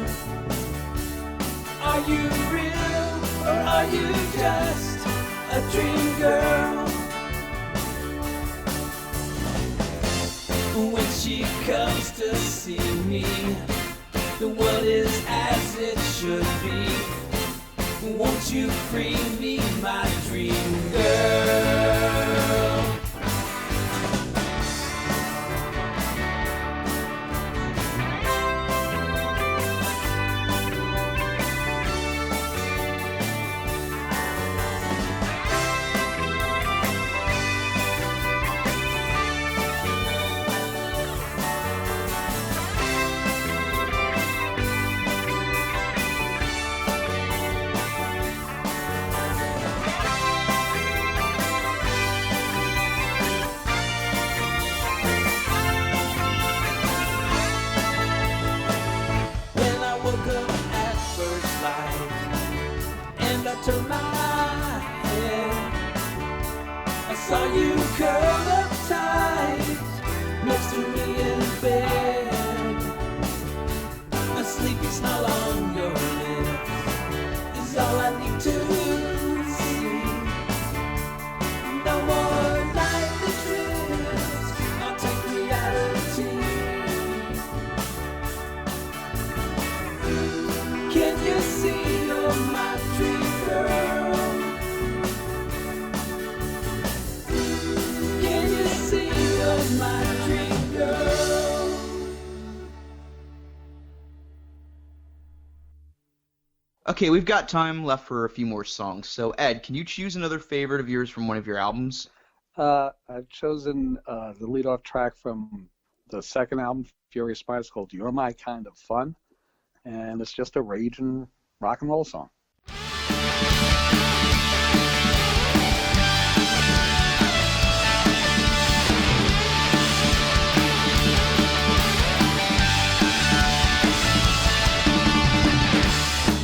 Are you real, or are you just a dream girl? When she comes to see me, the world is as it should be. Won't you free me, my dream girl? Okay, we've got time left for a few more songs. So, Ed, can you choose another favorite of yours from one of your albums? I've chosen the lead-off track from the second album, Furious Spider. It's called "You're My Kind of Fun," and it's just a raging rock and roll song.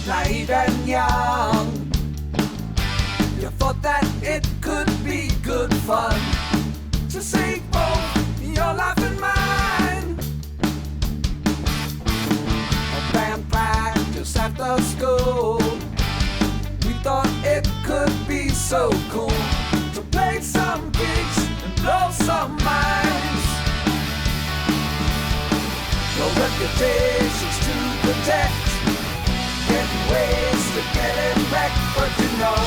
Naive and young, you thought that it could be good fun to save both your life and mine. A band practice after school, we thought it could be so cool to play some gigs and blow some minds. Your reputation's to protect, getting wasted, getting wrecked, but you know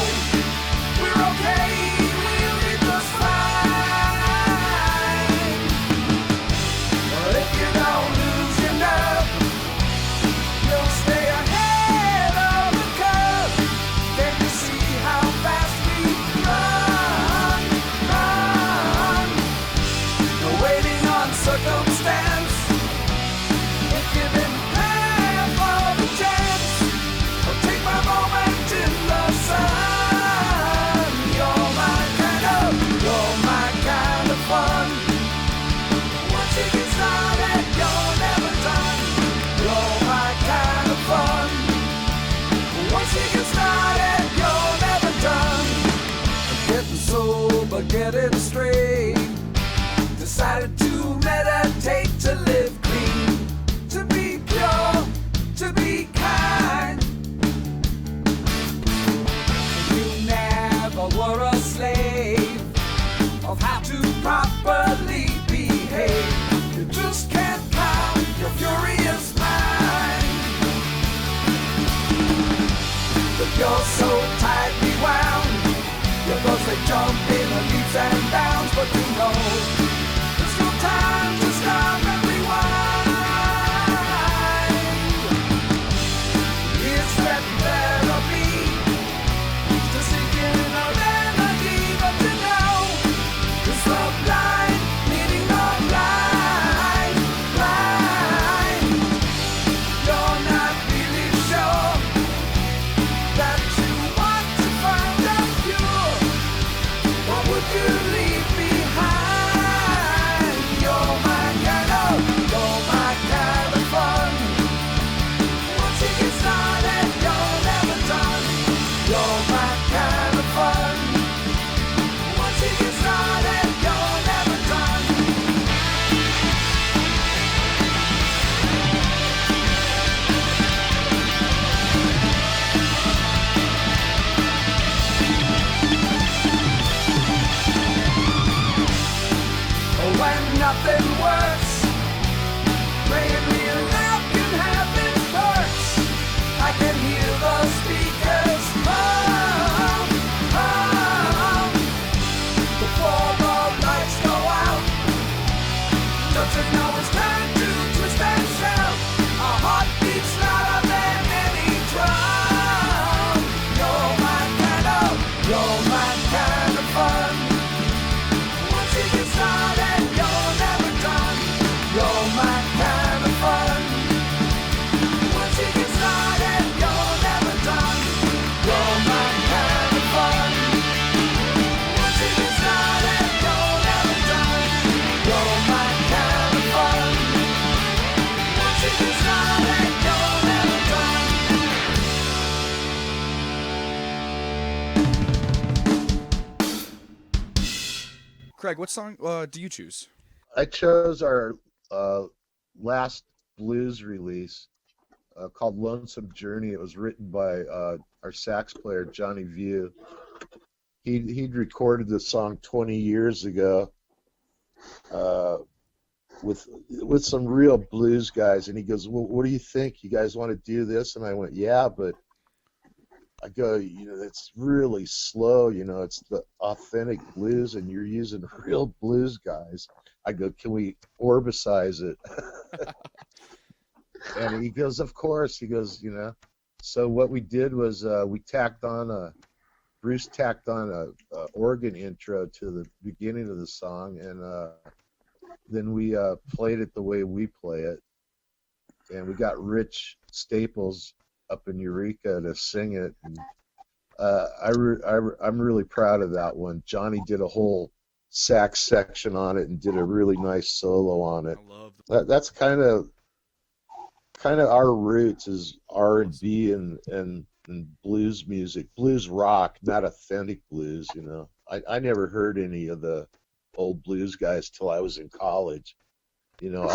we're okay, we'll be just fine. But if you don't lose your nerve, you'll stay ahead of the curve. Can't you see how fast we run, run? No waiting on circumstance, we're giving half of the chance. I'll take my moment in the sun. You're my kind of fun. Once you get started, you're never done. You're my kind of fun. Once you get started, you're never done. Getting sober, getting straight. Decided to meditate, to live clean, to be pure, to be kind. You never were a slave of how to properly behave. You just can't calm your furious mind. But you're so tightly wound, your thoughts they jump in leaps and bounds. But you know there's no time to stop and rewind. It's that therapy to sink in a remedy, but you know it's the blind leading the blind, blind. You're not really sure that you want to find a cure. What would you leave behind? You're my kind of fun. Once you get started, you're never done. You're my kind of fun. Once you get started, you're never done. When nothing works, playing real loud can have its perks. I can hear the speakers hum, hum, before the lights go out. Don't you know it's time to twist and shout? Our heart beats louder than any drum. You're my kind of fun. Once you get started, you're never done. You're my kind of fun. Once you get started, you're never done. You're my kind of fun. Once you get started, you're never done. You're my kind of fun. Once you get started, you're never done. Craig, what song do you choose? I chose our last blues release called Lonesome Journey. It was written by our sax player, Johnny View. He'd recorded the song 20 years ago with some real blues guys, and he goes, "Well, what do you think? You guys want to do this?" And I went, "Yeah, but," I go, "it's really slow, it's the authentic blues, and you're using real blues guys." I go, "Can we Orbisize it?" And he goes, "Of course." He goes, So what we did was Bruce tacked on a organ intro to the beginning of the song, and then we played it the way we play it, and we got Rich Staples up in Eureka to sing it. And, I'm really proud of that one. Johnny did a whole sax section on it and did a really nice solo on it. I love That's kind of our roots is R&B and blues music, blues rock, not authentic blues. You know, I never heard any of the old blues guys till I was in college. You know,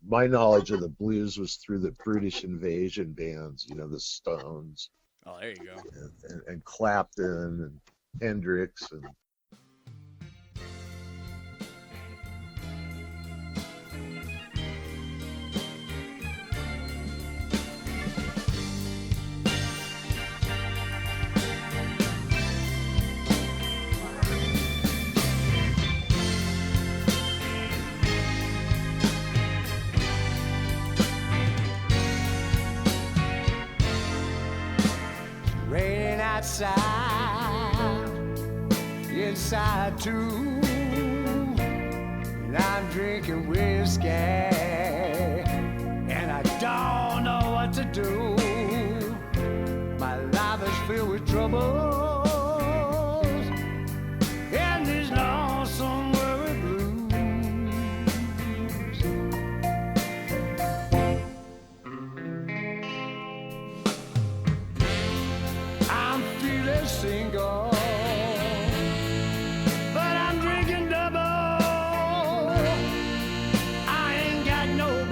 my knowledge of the blues was through the British Invasion bands. You know, the Stones. Oh, there you go. And Clapton and Hendrix and. Raining outside, inside too, and I'm drinking whiskey, and I don't know what to do. My life is filled with troubles, and these lonesome worry blues. I'm feeling single, but I'm drinking double. I ain't got no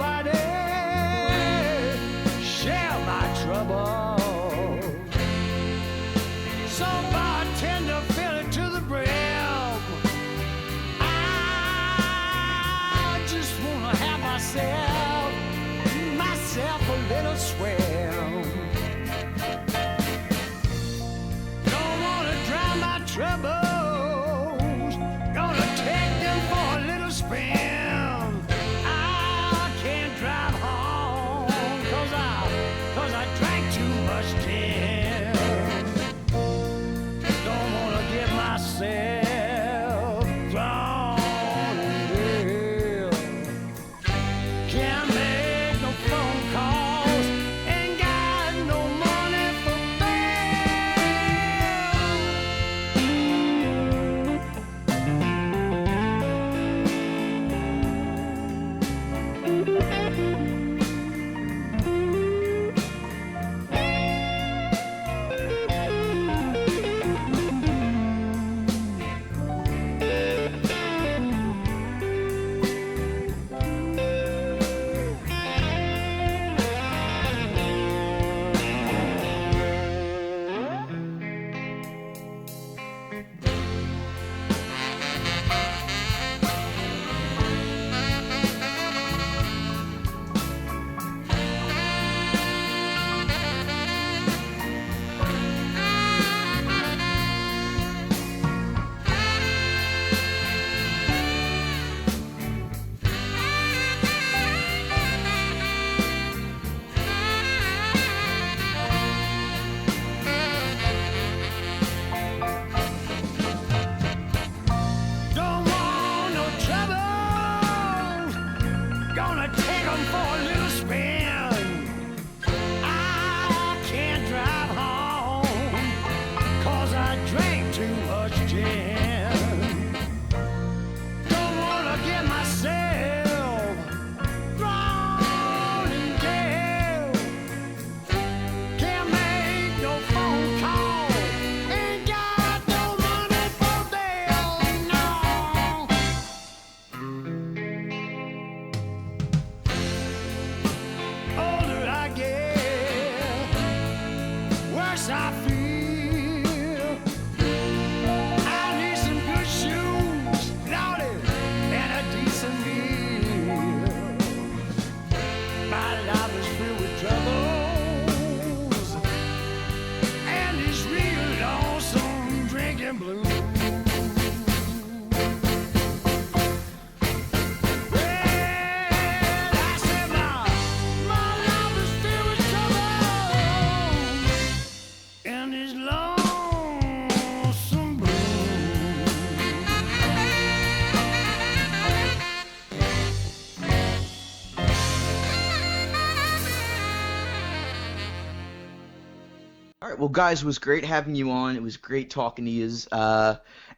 All right, well, guys, it was great having you on. It was great talking to you.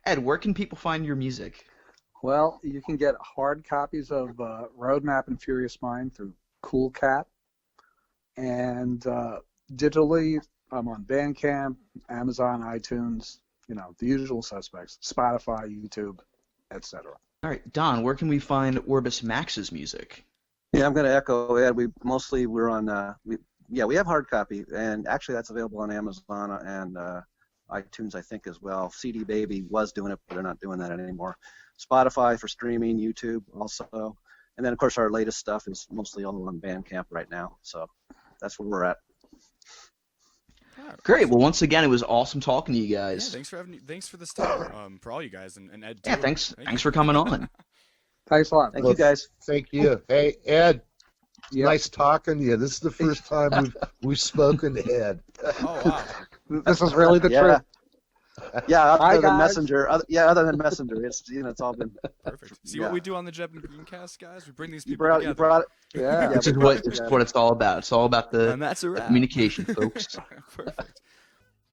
Ed, where can people find your music? Well, you can get hard copies of Roadmap and Furious Mind through Cool Cat, and digitally, I'm on Bandcamp, Amazon, iTunes, the usual suspects, Spotify, YouTube, etc. All right, Don, where can we find Orbis Max's music? Yeah, I'm going to echo Ed. We're on we have hard copy, and actually that's available on Amazon and iTunes, I think, as well. CD Baby was doing it, but they're not doing that anymore. Spotify for streaming, YouTube also, and then of course our latest stuff is mostly all on Bandcamp right now. So that's where we're at. Great. Well, once again, it was awesome talking to you guys. Yeah, thanks for this time, for all you guys, and Ed too. Yeah, thanks for coming on. Thanks a lot. Thank you, guys. Thank you. Hey, Ed. Yep. Nice talking to you. This is the first time we've spoken to Ed. Oh wow. This is really the truth. Yeah, Hi, other than guys. Messenger. Other than Messenger, it's all been. Perfect. See what we do on the Jebb and Greencast, guys? We bring these You people brought together. Yeah. This is what it's all about. It's all about the And that's a wrap. communication, folks. Perfect.